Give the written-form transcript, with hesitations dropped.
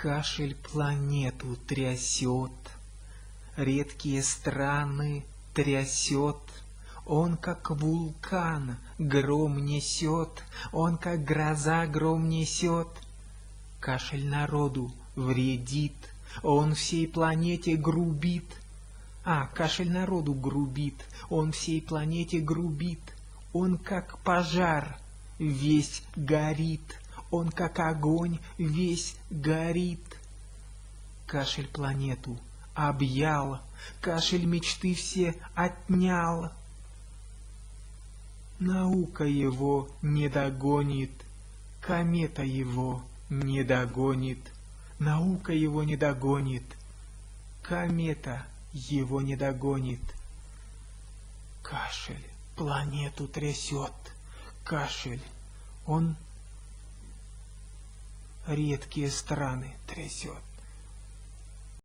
Кашель планету трясет, редкие страны трясет. Он, как вулкан, гром несет, он, как гроза, гром несет. Кашель народу вредит, он всей планете грубит. Кашель народу грубит, он всей планете грубит. Он, как пожар, весь горит, он, как огонь, весь горит. Кашель планету объял, кашель мечты все отнял. Наука его не догонит, комета его не догонит. Наука его не догонит, комета его не догонит. Кашель планету трясет, кашель, он редкие страны трясет.